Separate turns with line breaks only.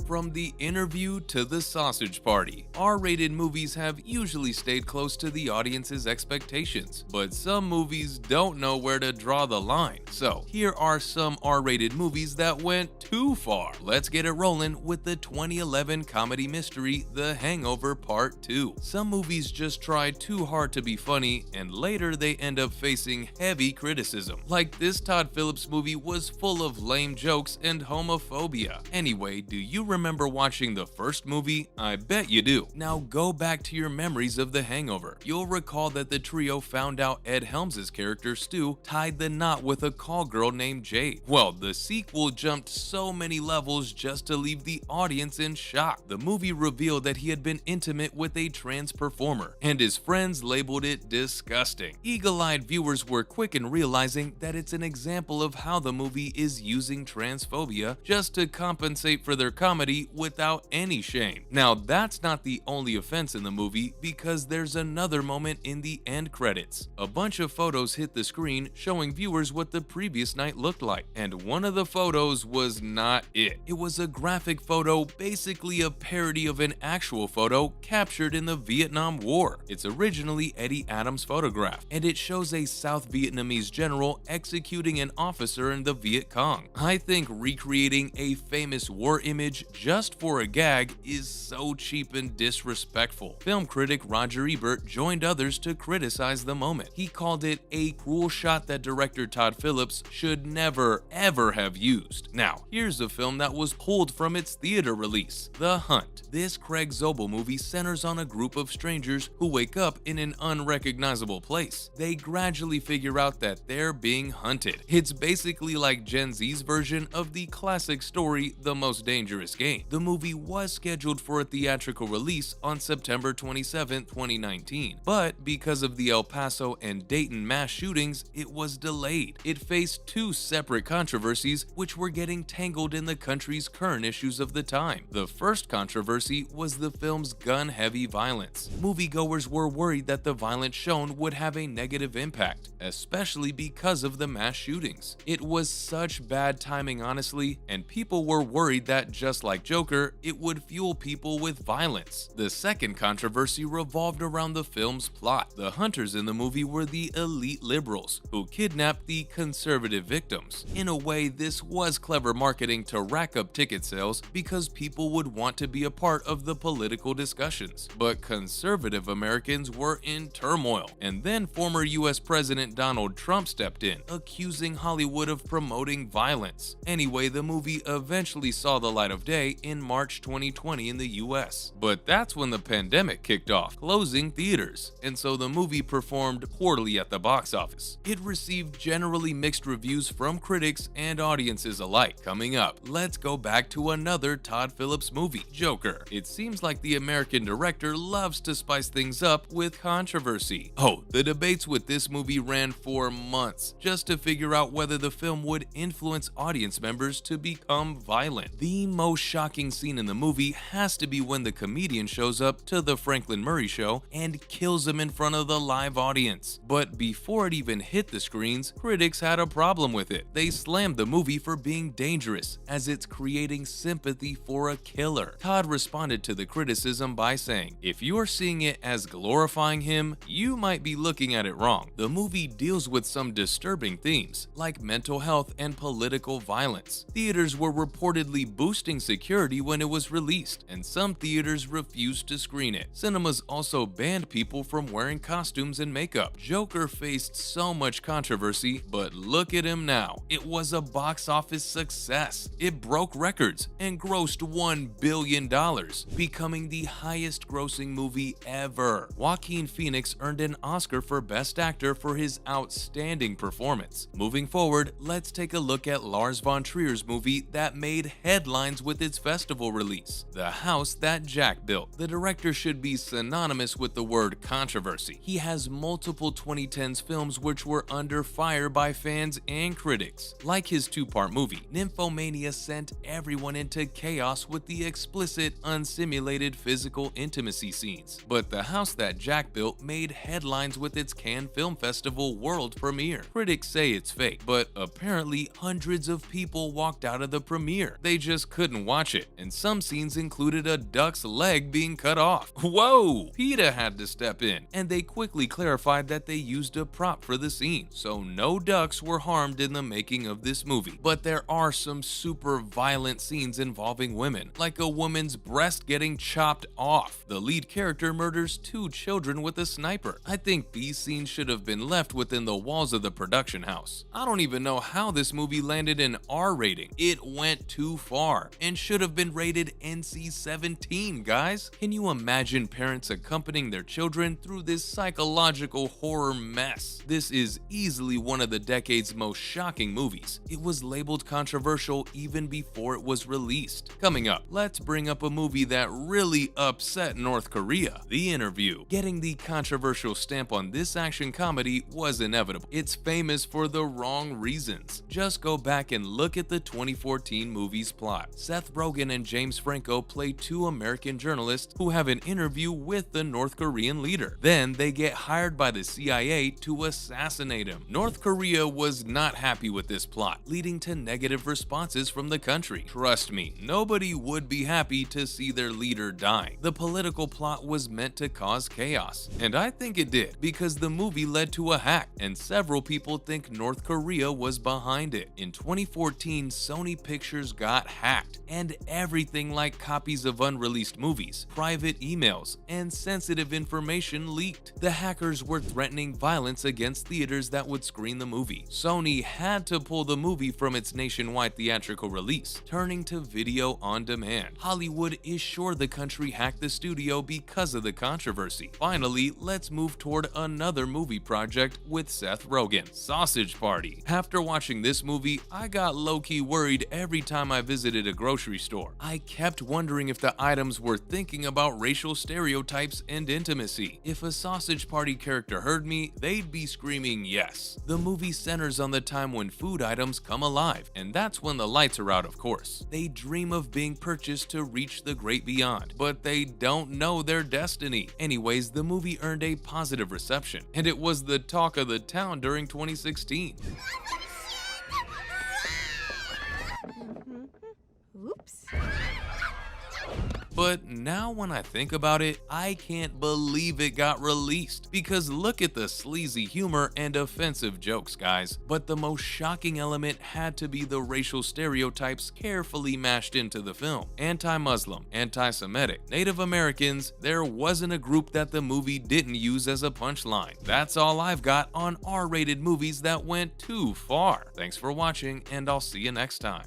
From The Interview to The Sausage Party, R-rated movies have usually stayed close to the audience's expectations, but some movies don't know where to draw the line. So, here are some R-rated movies that went too far. Let's get it rolling with the 2011 comedy mystery The Hangover Part 2. Some movies just try too hard to be funny, and later they end up facing heavy criticism. Like this Todd Phillips movie was full of lame jokes and homophobia. Anyway, do you remember watching the first movie? I bet you do. Now go back to your memories of The Hangover. You'll recall that the trio found out Ed Helms' character Stu tied the knot with a call girl named Jade. Well, the sequel jumped so many levels just to leave the audience in shock. The movie revealed that he had been intimate with a trans performer, and his friends labeled it disgusting. Eagle-eyed viewers were quick in realizing that it's an example of how the movie is using transphobia just to compensate for their comedy without any shame. Now, that's not the only offense in the movie, because there's another moment in the end credits. A bunch of photos hit the screen showing viewers what the previous night looked like, and one of the photos was not it. It was a graphic photo, basically a parody of an actual photo captured in the Vietnam War. It's originally Eddie Adams' photograph, and it shows a South Vietnamese general executing an officer in the Viet Cong. I think recreating a famous war image just for a gag is so cheap and disrespectful. Film critic Roger Ebert joined others to criticize the moment. He called it a cruel shot that director Todd Phillips should never ever have used. Now, here's a film that was pulled from its theater release, The Hunt. This Craig Zobel movie centers on a group of strangers who wake up in an unrecognizable place. They gradually figure out that they're being hunted. It's basically like Gen Z's version of the classic story The Most Dangerous Game. The movie was scheduled for a theatrical release on September 27, 2019, but because of the El Paso and Dayton mass shootings, it was delayed. It faced two separate controversies which were getting tangled in the country's current issues of the time. The first controversy was the film's gun-heavy violence. Moviegoers were worried that the violence shown would have a negative impact, especially because of the mass shootings. It was such bad timing, honestly, and people were worried that, just like Joker, it would fuel people with violence. The second controversy revolved around the film's plot. The hunters in the movie were the elite liberals who kidnapped the conservative victims. In a way, this was clever marketing to rack up ticket sales because people would want to be a part of the political discussions. But conservative Americans were in turmoil, and then former US President Donald Trump stepped in, accusing Hollywood of promoting violence. Anyway, the movie eventually saw the light of day in March 2020 in the US. But that's when the pandemic kicked off, closing theaters, and so the movie performed poorly at the box office. It received generally mixed reviews from critics and audiences alike. Coming up, let's go back to another Todd Phillips movie, Joker. It seems like the American director loves to spice things up with controversy. Oh, the debates with this movie ran for months just to figure out whether the film would influence audience members to become violent. The most shocking scene in the movie has to be when the comedian shows up to the Franklin Murray show and kills him in front of the live audience. But before it even hit the screens, critics had a problem with it. They slammed the movie for being dangerous, as it's creating sympathy for a killer. Todd responded to the criticism by saying, "If you're seeing it as glorifying him, you might be looking at it wrong. The movie deals with some disturbing themes, like mental health and political violence. Theaters were reportedly boosting security when it was released, and some theaters refused to screen it. Cinemas also banned people from wearing costumes and makeup." Joker faced so much controversy, but look at him now. It was a box office success. It broke records and grossed $1 billion, becoming the highest grossing movie ever. Joaquin Phoenix earned an Oscar for Best Actor for his outstanding performance. Moving forward, let's take a look at Lars von Trier's movie that made headlines with its festival release, The House That Jack Built. The director should be synonymous with the word controversy. He has multiple 2010s films which were under fire by fans and critics. Like his two-part movie, Nymphomania sent everyone into chaos with the explicit, unsimulated physical intimacy scenes. But The House That Jack Built made headlines with its Cannes Film Festival world premiere. Critics say it's fake, but apparently hundreds of people walked out of the premiere. They just couldn't watch watch it, and some scenes included a duck's leg being cut off. Whoa! PETA had to step in, and they quickly clarified that they used a prop for the scene, so no ducks were harmed in the making of this movie. But there are some super violent scenes involving women, like a woman's breast getting chopped off. The lead character murders 2 children with a sniper. I think these scenes should have been left within the walls of the production house. I don't even know how this movie landed an R rating. It went too far and should have been rated NC-17, guys. Can you imagine parents accompanying their children through this psychological horror mess? This is easily one of the decade's most shocking movies. It was labeled controversial even before it was released. Coming up, let's bring up a movie that really upset North Korea, The Interview. Getting the controversial stamp on this action comedy was inevitable. It's famous for the wrong reasons. Just go back and look at the 2014 movie's plot. Seth Rogen and James Franco play 2 American journalists who have an interview with the North Korean leader. Then they get hired by the CIA to assassinate him. North Korea was not happy with this plot, leading to negative responses from the country. Trust me, nobody would be happy to see their leader die. The political plot was meant to cause chaos, and I think it did, because the movie led to a hack, and several people think North Korea was behind it. In 2014, Sony Pictures got hacked, and everything like copies of unreleased movies, private emails, and sensitive information leaked. The hackers were threatening violence against theaters that would screen the movie. Sony had to pull the movie from its nationwide theatrical release, turning to video on demand. Hollywood is sure the country hacked the studio because of the controversy. Finally, let's move toward another movie project with Seth Rogen, Sausage Party. After watching this movie, I got low-key worried every time I visited a grocery store. I kept wondering if the items were thinking about racial stereotypes and intimacy. If a Sausage Party character heard me, they'd be screaming yes. The movie centers on the time when food items come alive, and that's when the lights are out, of course. They dream of being purchased to reach the great beyond, but they don't know their destiny. Anyways, the movie earned a positive reception, and it was the talk of the town during 2016.
Oops.
But now when I think about it, I can't believe it got released, because look at the sleazy humor and offensive jokes, guys. But the most shocking element had to be the racial stereotypes carefully mashed into the film. Anti-Muslim, anti-Semitic, Native Americans, there wasn't a group that the movie didn't use as a punchline. That's all I've got on R-rated movies that went too far. Thanks for watching, and I'll see you next time.